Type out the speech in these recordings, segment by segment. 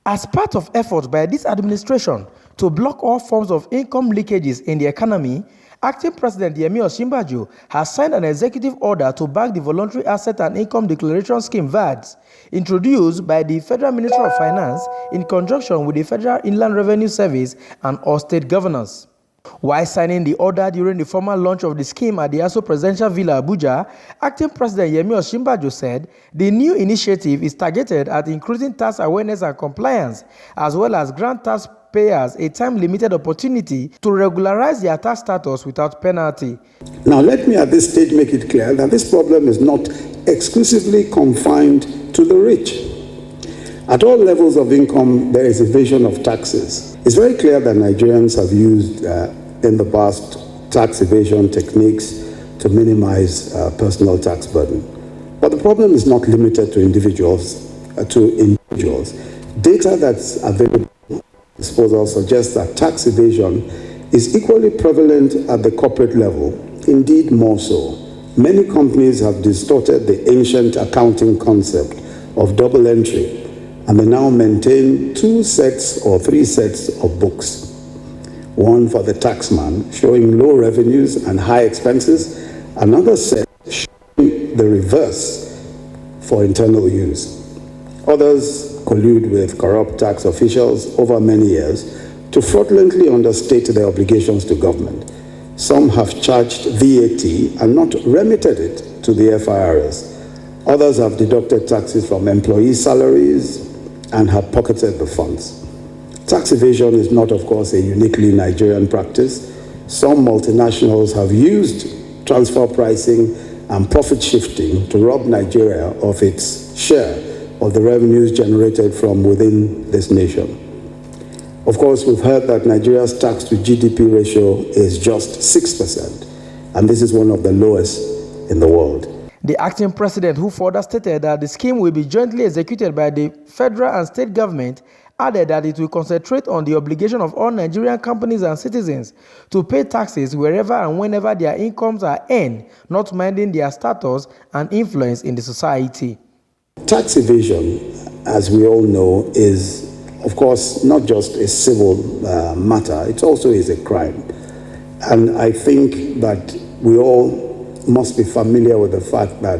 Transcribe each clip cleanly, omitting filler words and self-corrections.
As part of efforts by this administration to block all forms of income leakages in the economy, Acting President Yemi Osinbajo has signed an executive order to back the Voluntary Asset and Income Declaration Scheme (VADS), introduced by the Federal Ministry of Finance in conjunction with the Federal Inland Revenue Service and all state governors. While signing the order during the formal launch of the scheme at the ASO Presidential Villa, Abuja, Acting President Yemi Osinbajo said the new initiative is targeted at increasing tax awareness and compliance, as well as grant taxpayers a time-limited opportunity to regularize their tax status without penalty. Now, let me at this stage make it clear that this problem is not exclusively confined to the rich. At all levels of income, there is evasion of taxes. It's very clear that Nigerians have used in the past tax evasion techniques to minimize personal tax burden. But the problem is not limited to individuals. Data that's available at disposal suggests that tax evasion is equally prevalent at the corporate level, indeed more so. Many companies have distorted the ancient accounting concept of double entry, and they now maintain 2 sets or 3 sets of books. One for the taxman, showing low revenues and high expenses. Another set showing the reverse for internal use. Others collude with corrupt tax officials over many years to fraudulently understate their obligations to government. Some have charged VAT and not remitted it to the FIRS. Others have deducted taxes from employee salaries and have pocketed the funds. Tax evasion is not, of course, a uniquely Nigerian practice. Some multinationals have used transfer pricing and profit shifting to rob Nigeria of its share of the revenues generated from within this nation. Of course, we've heard that Nigeria's tax to GDP ratio is just 6%, and this is one of the lowest in the world. The acting president, who further stated that the scheme will be jointly executed by the federal and state government, added that it will concentrate on the obligation of all Nigerian companies and citizens to pay taxes wherever and whenever their incomes are earned, not minding their status and influence in the society. Tax evasion, as we all know, is, of course, not just a civil matter, it also is a crime. And I think that we all must be familiar with the fact that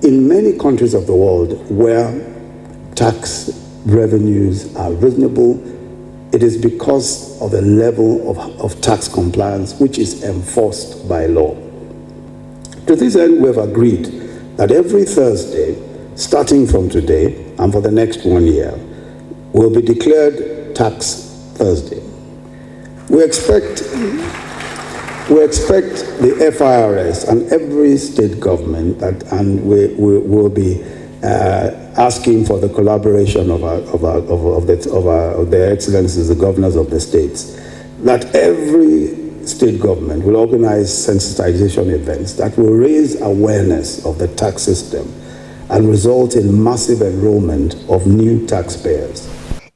in many countries of the world where tax revenues are reasonable, it is because of the level of tax compliance which is enforced by law. To this end, we have agreed that every Thursday, starting from today and for the next 1 year, will be declared Tax Thursday. We expect the FIRS and every state government and we will be asking for the collaboration of their excellencies, the governors of the states, that every state government will organize sensitization events that will raise awareness of the tax system and result in massive enrollment of new taxpayers.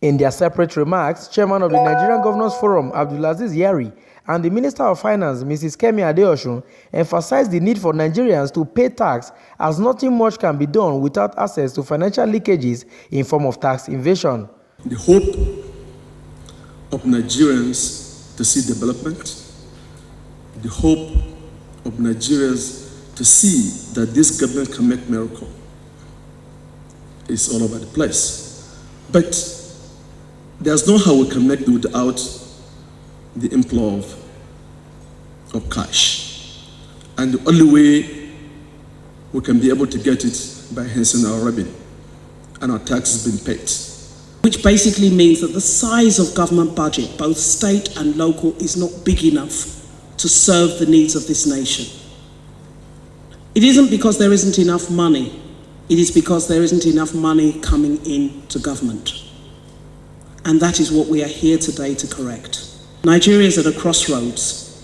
In their separate remarks, Chairman of the Nigerian Governors Forum, Abdulaziz Yari, and the Minister of Finance, Mrs. Kemi Adeosun, emphasized the need for Nigerians to pay tax, as nothing much can be done without access to financial leakages in form of tax evasion. The hope of Nigerians to see development, the hope of Nigerians to see that this government can make miracle is all over the place. But there's no how we can make it without the inflow of cash. And the only way we can be able to get it by enhancing our revenue and our taxes being paid. Which basically means that the size of government budget, both state and local, is not big enough to serve the needs of this nation. It isn't because there isn't enough money, it is because there isn't enough money coming in to government. And that is what we are here today to correct. Nigeria is at a crossroads.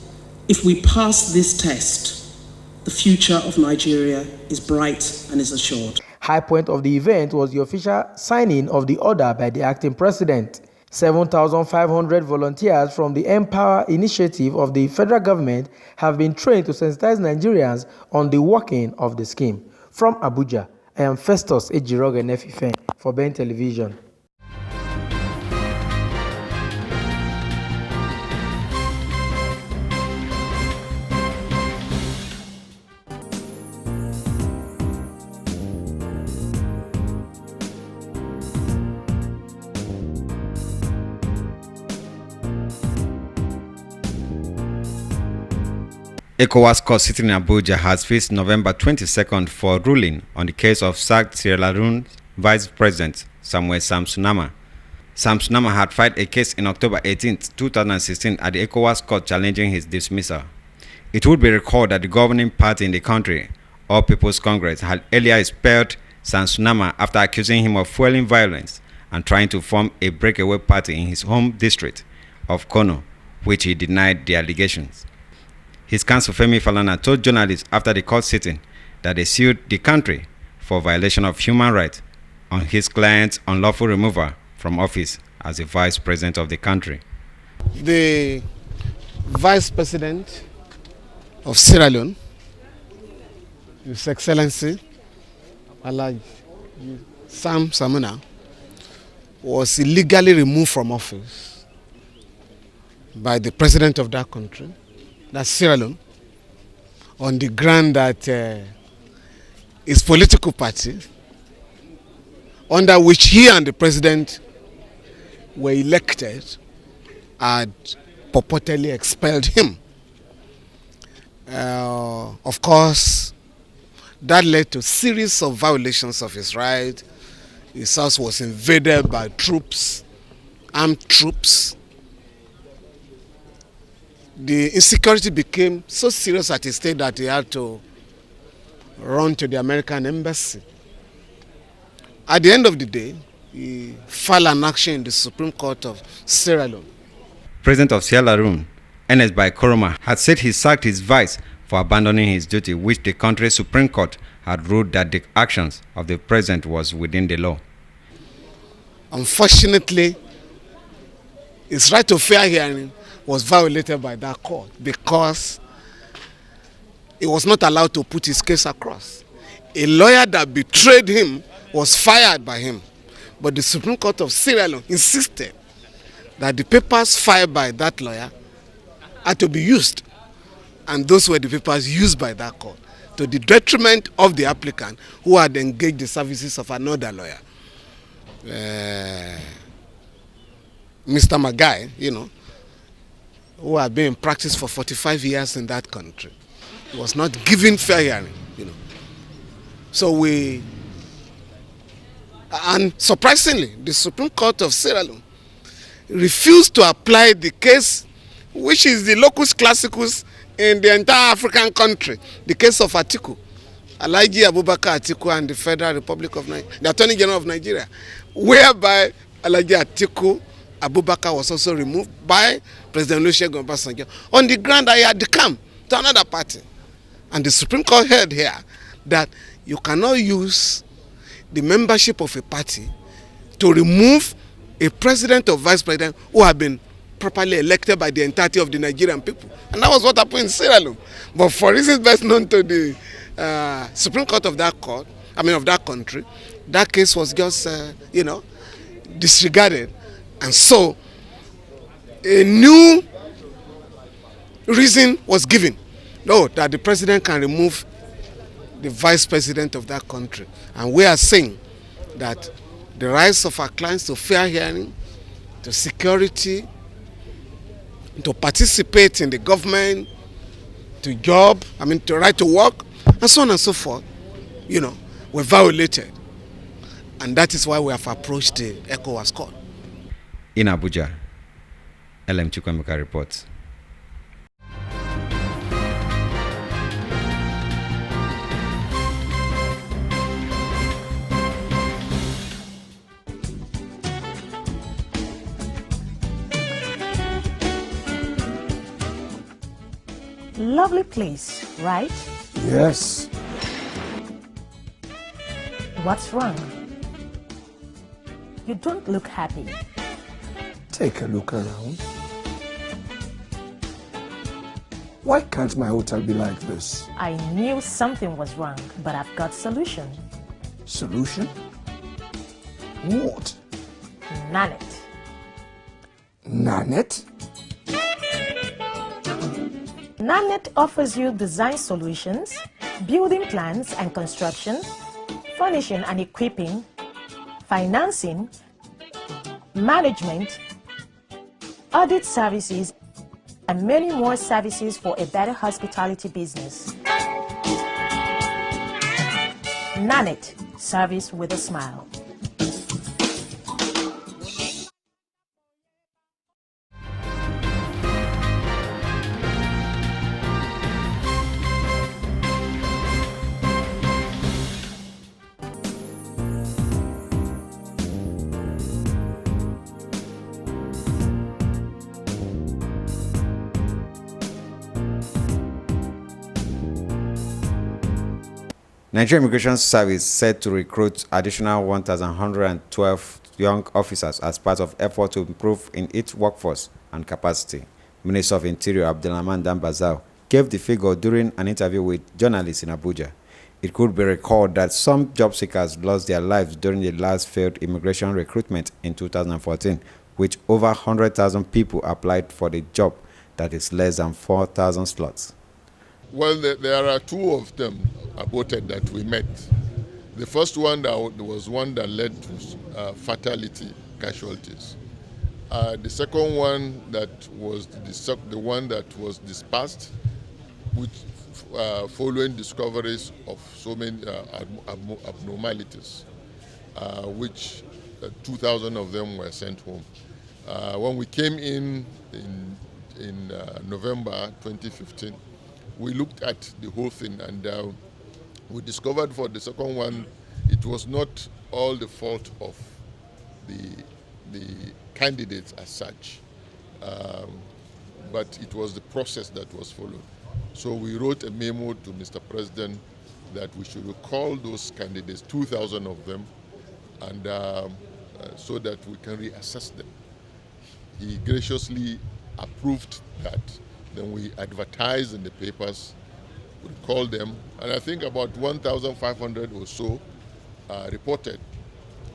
If we pass this test, the future of Nigeria is bright and is assured. High point of the event was the official signing of the order by the acting president. 7,500 volunteers from the Empower initiative of the federal government have been trained to sensitize Nigerians on the working of the scheme. From Abuja, I am Festus Ejiroge Nefife for Ben Television. ECOWAS court sitting in Abuja has fixed November 22nd for ruling on the case of sacked Sierra Leone Vice President Samuel Samsunama. Samsunama had filed a case in October 18, 2016 at the ECOWAS court challenging his dismissal. It would be recalled that the governing party in the country, All People's Congress, had earlier expelled Samsunama after accusing him of fueling violence and trying to form a breakaway party in his home district of Kono, which he denied the allegations. His counsel Femi Falana told journalists after the court sitting that they sued the country for violation of human rights on his client's unlawful removal from office as the vice president of the country. The vice president of Sierra Leone, His Excellency Alhaji Sam Samuna, was illegally removed from office by the president of that country, that's Sierra Leone, on the ground that his political party, under which he and the president were elected, had purportedly expelled him. Of course, that led to a series of violations of his rights. His house was invaded by troops, armed troops. The insecurity became so serious at his state that he had to run to the American embassy. At the end of the day, he filed an action in the Supreme Court of Sierra Leone. President of Sierra Leone, Ernest Bai Koroma, had said he sacked his vice for abandoning his duty, which the country's Supreme Court had ruled that the actions of the president was within the law. Unfortunately, his right to fair hearing was violated by that court because he was not allowed to put his case across. A lawyer that betrayed him was fired by him, but the Supreme Court of Sierra Leone insisted that the papers filed by that lawyer had to be used, and those were the papers used by that court to the detriment of the applicant who had engaged the services of another lawyer. Mr. Magai, who had been in practice for 45 years in that country, was not given fair hearing, So and surprisingly, the Supreme Court of Sierra Leone refused to apply the case, which is the locus classicus in the entire African country, the case of Atiku, Alhaji Abubakar Atiku and the Federal Republic of Nigeria, the Attorney General of Nigeria, whereby Alhaji Atiku Abubakar was also removed by President Olusegun Obasanjo on the ground that he had come to another party. And the Supreme Court held here that you cannot use the membership of a party to remove a president or vice president who have been properly elected by the entirety of the Nigerian people. And that was what happened in Sierra Leone. But for reasons best known to the Supreme Court of that country, that case was just, disregarded. And so a new reason was given, that the president can remove the vice president of that country. And we are saying that the rights of our clients to fair hearing, to security, to participate in the government, to to right to work, and so on and so forth, were violated. And that is why we have approached the ECOWAS court. In Abuja, LM Chukwemeka reports. Lovely place, right? Yes. What's wrong? You don't look happy. Take a look around. Why can't my hotel be like this? I knew something was wrong, but I've got solution. Solution? What? Nanit. Nanit? Nanit offers you design solutions, building plans and construction, furnishing and equipping, financing, management, audit services, and many more services for a better hospitality business. Nanit, service with a smile. Nigeria Immigration Service said to recruit additional 1,112 young officers as part of effort to improve in its workforce and capacity. Minister of Interior Abdulrahman Dambazao gave the figure during an interview with journalists in Abuja. It could be recalled that some job seekers lost their lives during the last failed immigration recruitment in 2014, which over 100,000 people applied for the job, that is less than 4,000 slots. Well, there are two of them aborted that we met. The first one was one that led to fatality casualties. The second one that was the one that was dispersed, which following discoveries of so many abnormalities, which 2,000 of them were sent home. When we came in November 2015, we looked at the whole thing, and we discovered for the second one, it was not all the fault of the candidates as such, but it was the process that was followed. So we wrote a memo to Mr. President that we should recall those candidates, 2,000 of them, and so that we can reassess them. He graciously approved that. Then we advertised in the papers, we called them, and I think about 1,500 or so reported,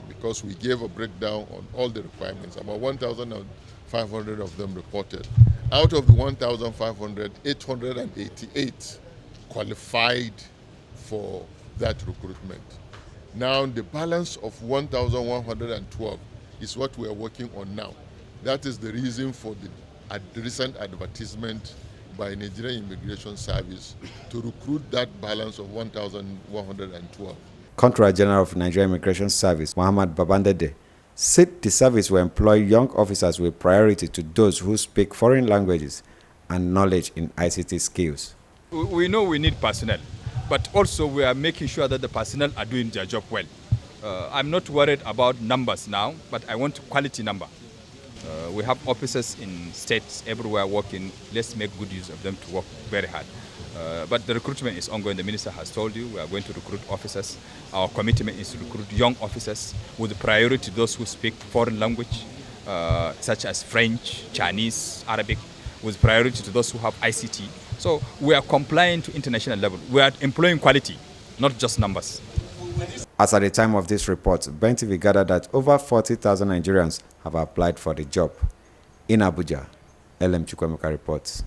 because we gave a breakdown on all the requirements. About 1,500 of them reported. Out of the 1,500, 888 qualified for that recruitment. Now the balance of 1,112 is what we are working on now. That is the reason for the recent advertisement by Nigerian Immigration Service to recruit that balance of 1,112. Controller General of Nigeria Immigration Service, Muhammad Babandede, said the service will employ young officers with priority to those who speak foreign languages and knowledge in ICT skills. We know we need personnel, but also we are making sure that the personnel are doing their job well. I'm not worried about numbers now, but I want quality number. We have officers in states everywhere working. Let's make good use of them to work very hard. But the recruitment is ongoing. The minister has told you we are going to recruit officers. Our commitment is to recruit young officers with priority to those who speak foreign language, such as French, Chinese, Arabic, with priority to those who have ICT. So we are complying to international level. We are employing quality, not just numbers. As at the time of this report, BNTV gathered that over 40,000 Nigerians have applied for the job. In Abuja, LM Chukwemeka reports.